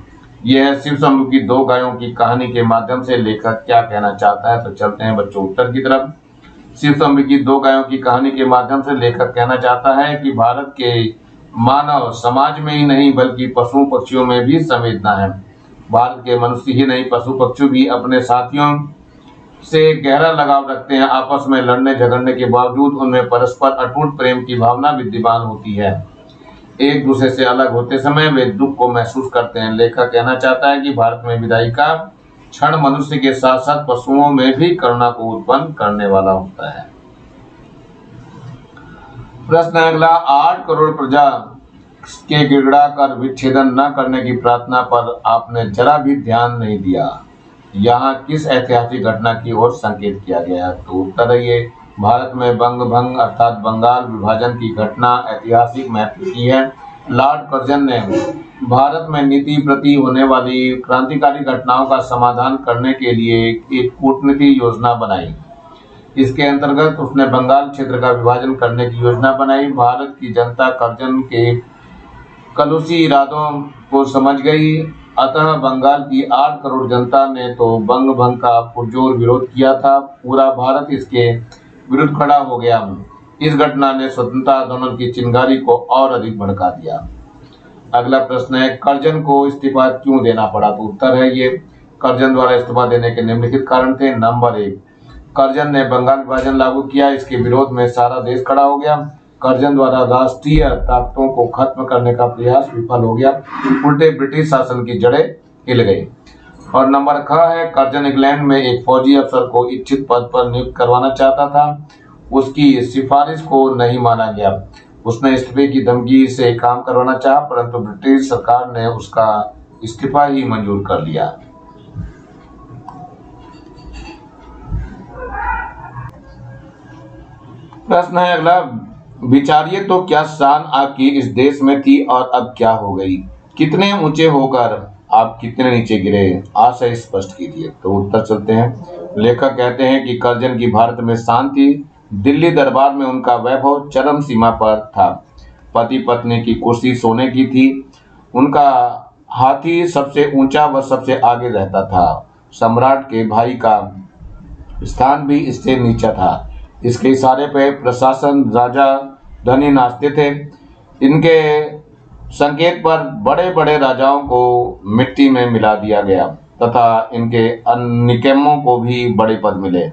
यह है, शिव शंभू की 2 गायों की कहानी के माध्यम से लेखक क्या कहना चाहता है। तो चलते हैं बच्चों उत्तर की तरफ। शिव शंभू की 2 गायों की कहानी के माध्यम से लेखक कहना चाहता है कि भारत के मानव समाज में ही नहीं बल्कि पशु पक्षियों में भी संवेदना है। भारत के मनुष्य ही नहीं, पशु पक्षी भी अपने साथियों से गहरा लगाव रखते हैं। आपस में लड़ने झगड़ने के बावजूद उनमें परस्पर अटूट प्रेम की भावना विद्यमान होती है। एक दूसरे से अलग होते समय वे दुख को महसूस करते हैं। लेखक कहना चाहता है कि भारत में विदाई का क्षण मनुष्य के साथ साथ पशुओं में भी करुणा को उत्पन्न करने वाला होता है। प्रश्न अगला, 8 करोड़ प्रजा के गिड़गिड़ा कर विच्छेदन न करने की प्रार्थना पर आपने जरा भी ध्यान नहीं दिया। यहाँ किस ऐतिहासिक घटना की ओर संकेत किया गया है? तो उत्तर है ये भारत में बंग भंग अर्थात बंगाल विभाजन की घटना ऐतिहासिक महत्व की है। लॉर्ड कर्जन ने भारत में नीति प्रति होने वाली क्रांतिकारी घटनाओं का समाधान करने के लिए एक कूटनीति योजना बनाई। इसके अंतर्गत उसने बंगाल क्षेत्र का विभाजन करने की योजना बनाई। भारत की जनता कर्जन के कलुषी इरादों को समझ गई, अतः बंगाल की 8 करोड़ जनता ने तो बंग भंग का पुरजोर विरोध किया था। पूरा भारत इसके विरुद्ध खड़ा हो गया। इस घटना ने स्वतंत्रता आंदोलन की चिंगारी को और अधिक भड़का दिया। अगला प्रश्न है, कर्जन को इस्तीफा क्यों देना पड़ा? तो उत्तर है ये कर्जन द्वारा इस्तीफा देने के निम्नलिखित कारण थे। नंबर 1, कर्जन ने बंगाल विभाजन लागू किया, इसके विरोध में सारा देश खड़ा हो गया। कर्जन द्वारा राष्ट्रीय ताकतों को खत्म करने का प्रयास विफल हो गया, उल्टे ब्रिटिश शासन की जड़ें हिल गई। और नंबर ख है, कर्जन इंग्लैंड में एक फौजी अफसर को इच्छित पद पर नियुक्त करवाना चाहता था, उसकी सिफारिश को नहीं माना गया। उसने इस्तीफे की धमकी से काम करवाना चाहा, परंतु ब्रिटिश सरकार ने उसका इस्तीफा ही मंजूर कर लिया। प्रश्न है अगला, विचारिए तो क्या शान आपकी इस देश में थी और अब क्या हो गई? कितने ऊंचे होकर आप कितने नीचे गिरे, आशय स्पष्ट कीजिए। तो उत्तर चलते हैं। लेखक कहते हैं कि कर्जन की भारत में शान थी। दिल्ली दरबार में उनका वैभव चरम सीमा पर था। पति पत्नी की कुर्सी सोने की थी। उनका हाथी सबसे ऊंचा व सबसे आगे रहता था। सम्राट के भाई का स्थान भी इससे नीचा था। इसके इशारे पर प्रशासन, राजा, धनी नाचते थे। इनके संकेत पर बड़े बड़े राजाओं को मिट्टी में मिला दिया गया तथा इनके निकम्मों को भी बड़े पद मिले।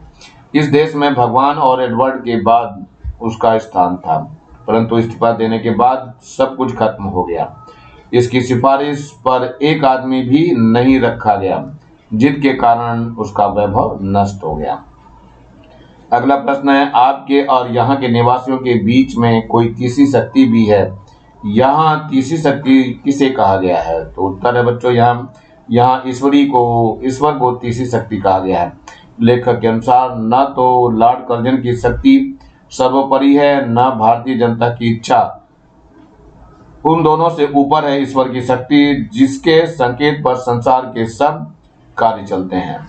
इस देश में भगवान और एडवर्ड के बाद उसका स्थान था, परंतु इस्तीफा देने के बाद सब कुछ खत्म हो गया। इसकी सिफारिश पर एक आदमी भी नहीं रखा गया, जिसके कारण उसका वैभव नष्ट हो गया। अगला प्रश्न है, आपके और यहाँ के निवासियों के बीच में कोई तीसरी शक्ति भी है? यहाँ तीसरी शक्ति किसे कहा गया है? तो उत्तर है बच्चों, यहाँ ईश्वर को तीसरी शक्ति कहा गया है। लेखक के अनुसार न तो लॉर्ड कर्जन की शक्ति सर्वोपरि है, न भारतीय जनता की इच्छा। उन दोनों से ऊपर है ईश्वर की शक्ति, जिसके संकेत पर संसार के सब कार्य चलते हैं।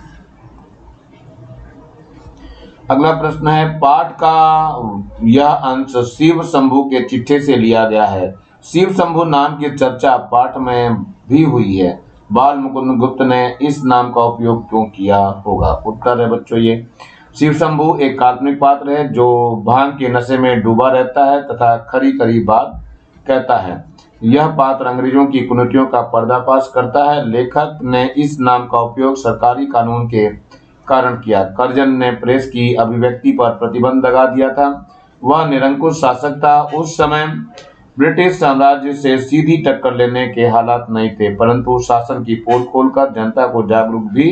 अगला प्रश्न है, पाठ का यह अंश शिव शंभू के चिट्ठे से लिया गया है। शिव शंभू नाम की चर्चा पाठ में भी हुई है। बाल मुकुंद गुप्त ने इस नाम का उपयोग क्यों किया होगा? उत्तर है बच्चों ये शिव शंभू एक काल्पनिक पात्र है जो भांग के नशे में डूबा रहता है तथा खरी खरी बात कहता है। यह पात्र अंग्रेजों की कुनीतियों का पर्दाफाश करता है। लेखक ने इस नाम का उपयोग सरकारी कानून के कारण किया। कर्जन ने प्रेस की अभिव्यक्ति पर प्रतिबंध लगा दिया था। वह निरंकुश शासक था। उस समय ब्रिटिश साम्राज्य से सीधी टक्कर लेने के हालात नहीं थे, परंतु शासन की पोल खोलकर जनता को जागरूक भी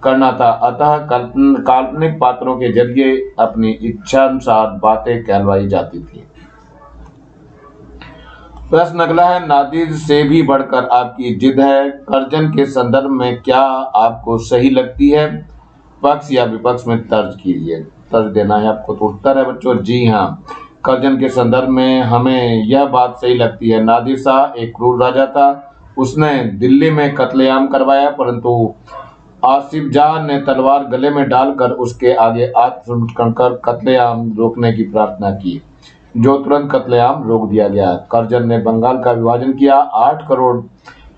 करना था। अतः काल्पनिक पात्रों के जरिए अपनी इच्छानुसार बातें कहलवाई जाती थी। प्रश्न अगला है, नादिर से भी बढ़कर आपकी जिद है। कर्जन के संदर्भ में क्या आपको सही लगती है? पक्ष या विपक्ष में तर्ज कीजिए। तर्ज देना है आपको। तो उत्तर है बच्चों, जी हाँ, कर्जन के संदर्भ में हमें यह बात सही लगती है। नादिर शाह एक क्रूर राजा था। उसने दिल्ली में कत्लेआम करवाया, परंतु आसिफ जाह ने तलवार गले में डालकर उसके आगे आत्मसमर्पण कर कत्लेआम रोकने की प्रार्थना की, जो तुरंत कत्लेआम रोक दिया गया। कर्जन ने बंगाल का विभाजन किया। 8 करोड़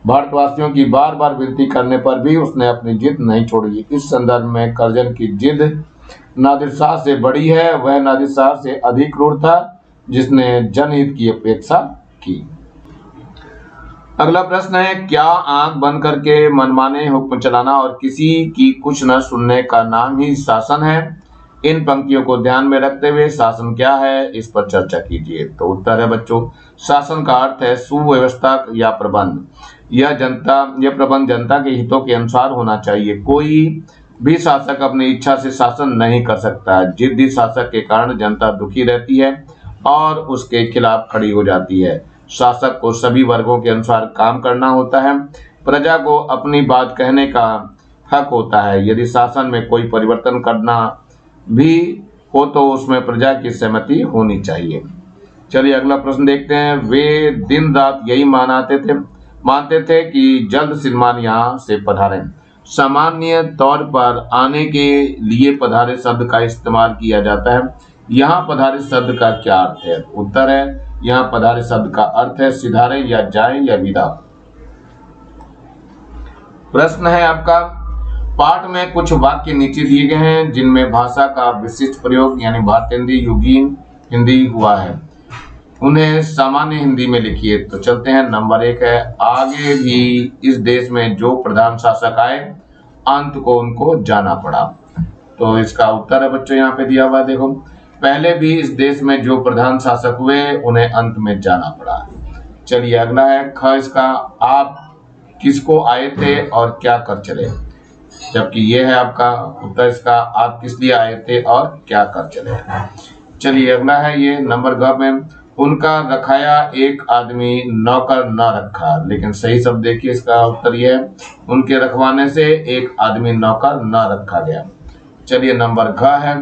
भारतवासियों की बार बार विनती करने पर भी उसने अपनी जिद नहीं छोड़ी। इस संदर्भ में कर्जन की जिद नादिर शाह से बड़ी है। वह नादिर शाह से अधिक क्रूर था, जिसने जनहित की अपेक्षा की। अगला प्रश्न है, क्या आंख बंद करके मनमाने हुक्म चलाना और किसी की कुछ न सुनने का नाम ही शासन है? इन पंक्तियों को ध्यान में रखते हुए शासन क्या है, इस पर चर्चा कीजिए। तो उत्तर है बच्चों, शासन का अर्थ है सुव्यवस्था या प्रबंध। यह प्रबंध जनता के हितों के अनुसार होना चाहिए। कोई भी शासक अपनी इच्छा से शासन नहीं कर सकता। जिद्दी शासक के कारण जनता दुखी रहती है और उसके खिलाफ खड़ी हो जाती है। शासक को सभी वर्गों के अनुसार काम करना होता है। प्रजा को अपनी बात कहने का हक होता है। यदि शासन में कोई परिवर्तन करना भी हो तो उसमें प्रजा की सहमति होनी चाहिए। चलिए अगला प्रश्न देखते हैं। वे दिन रात यही मानते थे कि जल्द श्रीमान यहाँ से पधारें। सामान्य तौर पर आने के लिए पधारे शब्द का इस्तेमाल किया जाता है। यहाँ पधारे शब्द का क्या अर्थ है? उत्तर है यहाँ पधारे शब्द का अर्थ है सिधारे या जाए या विदा। प्रश्न है आपका, पाठ में कुछ वाक्य नीचे दिए गए हैं जिनमें भाषा का विशिष्ट प्रयोग यानी भारतेंदी युगीन हिंदी हुआ है, उन्हें सामान्य हिंदी में लिखिए। तो चलते हैं। नंबर 1 है, आगे भी इस देश में जो प्रधान शासक आए अंत को उनको जाना पड़ा। तो इसका उत्तर है बच्चों यहाँ पे दिया हुआ है, देखो, पहले भी इस देश में जो प्रधान शासक हुए उन्हें अंत में जाना पड़ा। चलिए अगला है ख इसका, आप किसको आए थे और क्या कर चले, जबकि ये है आपका उत्तर इसका, आप किस लिए आए थे और क्या कर चले। चलिए अगला है ये नंबर ग में, उनका रखाया एक आदमी नौकर न रखा। लेकिन सही शब्द देखिए, इसका उत्तर यह है उनके रखवाने से एक आदमी नौकर न रखा गया। चलिए नंबर घ है,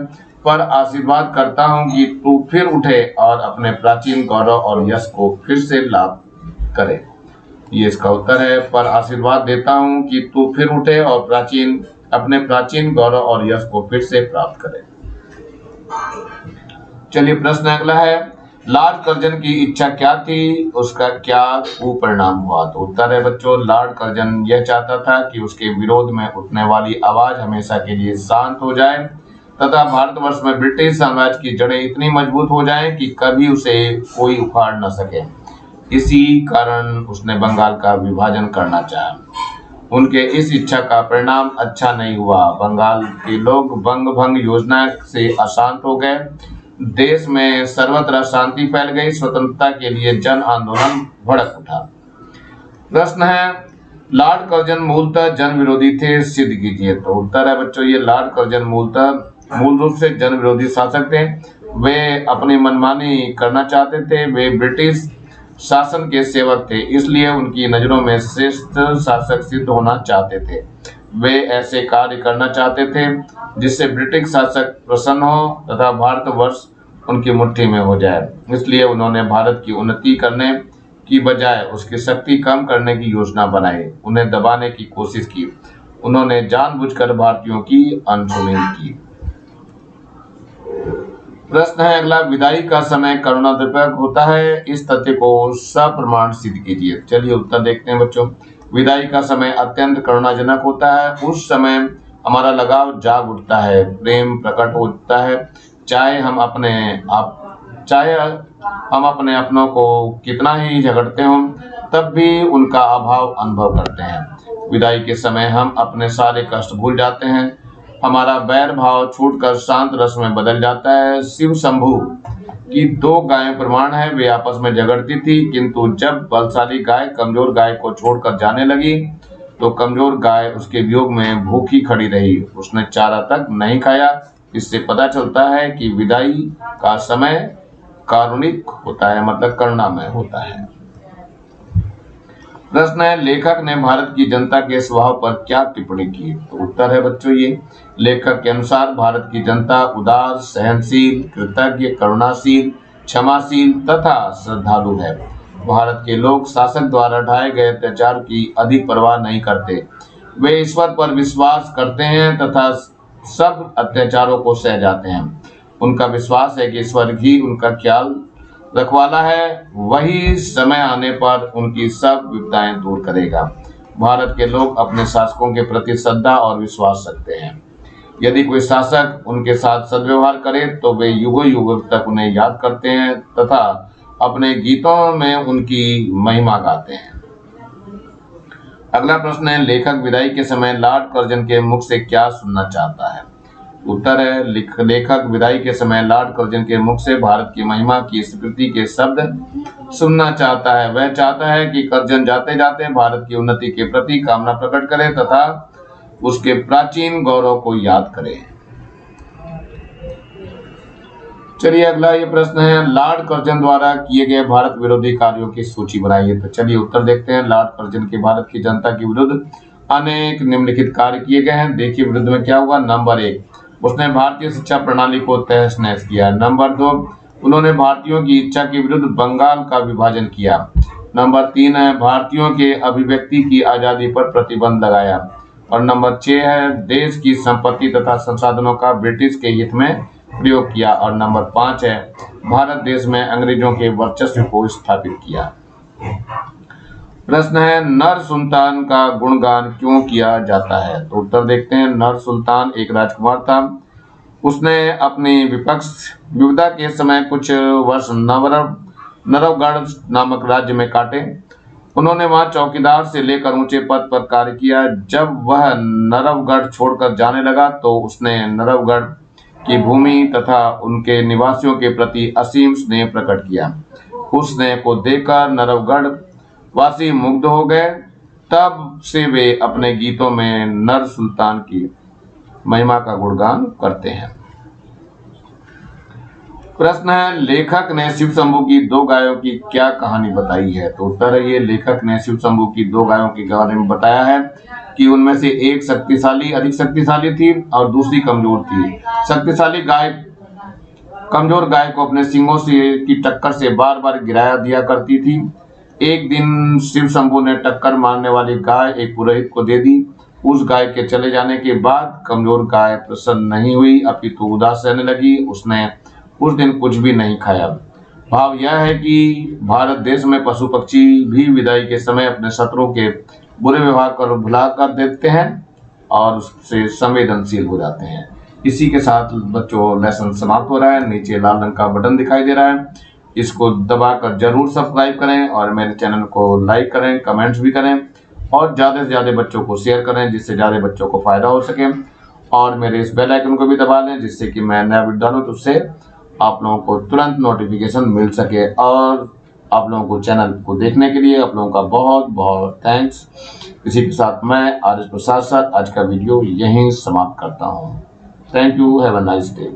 पर आशीर्वाद करता हूं कि तू फिर उठे और अपने प्राचीन गौरव और यश को फिर से लाभ करे। ये इसका उत्तर है, पर आशीर्वाद देता हूं कि तू फिर उठे और अपने प्राचीन गौरव और यश को फिर से प्राप्त करे। चलिए प्रश्न अगला है, लॉर्ड कर्जन की इच्छा क्या थी, उसका क्या कुपरिणाम हुआ। तो उत्तर है बच्चों, लॉर्ड कर्जन यह चाहता था कि उसके विरोध में उठने वाली आवाज हमेशा के लिए शांत हो जाए तथा भारतवर्ष में ब्रिटिश साम्राज्य की जड़ें इतनी मजबूत हो जाएं कि कभी उसे कोई उखाड़ न सके। इसी कारण उसने बंगाल का विभाजन करना चाहा। उनके इस इच्छा का परिणाम अच्छा नहीं हुआ। बंगाल के लोग बंग भंग योजना से अशांत हो गए। देश में सर्वत्र शांति फैल गई। स्वतंत्रता के लिए जन आंदोलन भड़क उठा। प्रश्न है, लॉर्ड कर्जन मूलतः जन विरोधी थे, सिद्ध कीजिए। तो उत्तर है बच्चों, ये लॉर्ड कर्जन मूल रूप से जन विरोधी शासक थे। वे अपनी मनमानी करना चाहते थे। वे ब्रिटिश शासन के सेवक थे, इसलिए उनकी नजरों में श्रेष्ठ शासक सिद्ध होना चाहते थे। वे ऐसे कार्य करना चाहते थे जिससे ब्रिटिश शासक प्रसन्न हो तथा भारतवर्ष उनकी मुट्ठी में हो जाए। इसलिए उन्होंने भारत की उन्नति करने की बजाय उसकी शक्ति कम करने की योजना बनाई, उन्हें दबाने की कोशिश की। उन्होंने जानबूझकर भारतीयों की अनसुनी की। प्रश्न है अगला, विदाई का समय करुणाद्योतक होता है, इस तथ्य को सप्रमाण सिद्ध कीजिए। चलिए उत्तर देखते हैं बच्चों। विदाई का समय अत्यंत करुणाजनक होता है। उस समय हमारा लगाव जाग उठता है, प्रेम प्रकट होता है। चाहे हम अपने अपनों को कितना ही झगड़ते हों, तब भी उनका अभाव अनुभव करते हैं। विदाई के समय हम अपने सारे कष्ट भूल जाते हैं। हमारा बैर भाव छूटकर शांत रस में बदल जाता है। शिव शंभू की 2 गायें प्रमाण है, वे आपस में झगड़ती थी, किंतु जब बलशाली गाय कमजोर गाय को छोड़कर जाने लगी तो कमजोर गाय उसके वियोग में भूखी खड़ी रही। उसने चारा तक नहीं खाया। इससे पता चलता है कि विदाई का समय कारुणिक होता है, मतलब करुणामय होता है। प्रश्न है, लेखक ने भारत की जनता के स्वभाव पर क्या टिप्पणी की। तो उत्तर है बच्चों, ये लेखक के अनुसार भारत की जनता उदार, सहनशील, कृतज्ञ, करुणाशील, क्षमाशील तथा श्रद्धालु है। भारत के लोग शासक द्वारा ढाए गए अत्याचार की अधिक परवाह नहीं करते। वे ईश्वर पर विश्वास करते हैं तथा सब अत्याचारों को सह जाते हैं। उनका विश्वास है कि ईश्वर ही उनका ख्याल रखवाला है, वही समय आने पर उनकी सब विपदाएं दूर करेगा। भारत के लोग अपने शासकों के प्रति श्रद्धा और विश्वास रखते हैं। यदि कोई शासक उनके साथ सद्व्यवहार करे तो वे युगों युगों तक उन्हें याद करते हैं तथा अपने गीतों में उनकी महिमा गाते हैं। अगला प्रश्न है, लेखक विदाई के समय लॉर्ड कर्जन के मुख से क्या सुनना चाहता है। उत्तर है, लेखक विदाई के समय लॉर्ड कर्जन के मुख से भारत की महिमा की स्मृति के शब्द सुनना चाहता है। वह चाहता है कि कर्जन जाते जाते भारत की उन्नति के प्रति कामना प्रकट करे तथा उसके प्राचीन गौरव को याद करे। चलिए अगला ये प्रश्न है, लॉर्ड कर्जन द्वारा किए गए भारत विरोधी कार्यों की सूची बनाइए। तो चलिए उत्तर देखते हैं। लॉर्ड कर्जन के भारत की जनता के विरुद्ध अनेक निम्नलिखित कार्य किए गए हैं। देखिए विरुद्ध में क्या हुआ। नंबर 1, उसने भारतीय शिक्षा प्रणाली को तहस नहस किया। नंबर 2, उन्होंने भारतीयों की इच्छा के विरुद्ध बंगाल का विभाजन किया। नंबर 3 है, भारतीयों के अभिव्यक्ति की आजादी पर प्रतिबंध लगाया। और नंबर 6 है, देश की संपत्ति तथा संसाधनों का ब्रिटिश के हित में प्रयोग किया। और नंबर 5 है, भारत देश में अंग्रेजों के वर्चस्व को स्थापित किया। प्रश्न है, नर सुल्तान का गुणगान क्यों किया जाता है। तो उत्तर देखते हैं। नर सुल्तान एक राजकुमार था। उसने अपनी विपदा के समय कुछ वर्ष नरवगढ़ नामक राज्य में काटे। उन्होंने वहां चौकीदार से लेकर ऊंचे पद पर कार्य किया। जब वह नरवगढ़ छोड़कर जाने लगा तो उसने नरवगढ़ की भूमि तथा उनके निवासियों के प्रति असीम स्नेह प्रकट किया। उस स्नेह को देखकर नरवगढ़ वासी मुग्ध हो गए। तब से वे अपने गीतों में नर सुल्तान की महिमा का गुणगान करते हैं। प्रश्न है, लेखक ने शिव शंभू की 2 गायों की क्या कहानी बताई है। तो उत्तर है, ये लेखक ने शिव शंभू की 2 गायों के बारे में बताया है कि उनमें से एक अधिक शक्तिशाली थी और दूसरी कमजोर थी। शक्तिशाली गाय कमजोर गाय को अपने सींगों की टक्कर से बार बार गिराया दिया करती थी। एक दिन शिव शंभू ने टक्कर मारने वाली गाय एक पुरोहित को दे दी। उस गाय के चले जाने के बाद कमजोर गाय प्रसन्न नहीं हुई, अपितु उदास रहने लगी। उसने उस दिन कुछ भी नहीं खाया। भाव यह है कि भारत देश में पशु पक्षी भी विदाई के समय अपने शत्रु के बुरे व्यवहार को भुला कर देते हैं और उससे संवेदनशील हो जाते हैं। इसी के साथ बच्चों लेसन समाप्त हो रहा है। नीचे लाल रंग का बटन दिखाई दे रहा है, इसको दबाकर जरूर सब्सक्राइब करें और मेरे चैनल को लाइक करें, कमेंट्स भी करें और ज़्यादा से ज़्यादा बच्चों को शेयर करें जिससे ज़्यादा बच्चों को फायदा हो सके। और मेरे इस बेल आइकन को भी दबा लें जिससे कि मैं नया वीडियो डालूं तो उससे आप लोगों को तुरंत नोटिफिकेशन मिल सके। और आप लोगों को चैनल को देखने के लिए आप लोगों का बहुत बहुत थैंक्स। इसी के साथ मैं आर एस प्रसाद सर आज का वीडियो यहीं समाप्त करता हूँ। Thank you, have a nice day.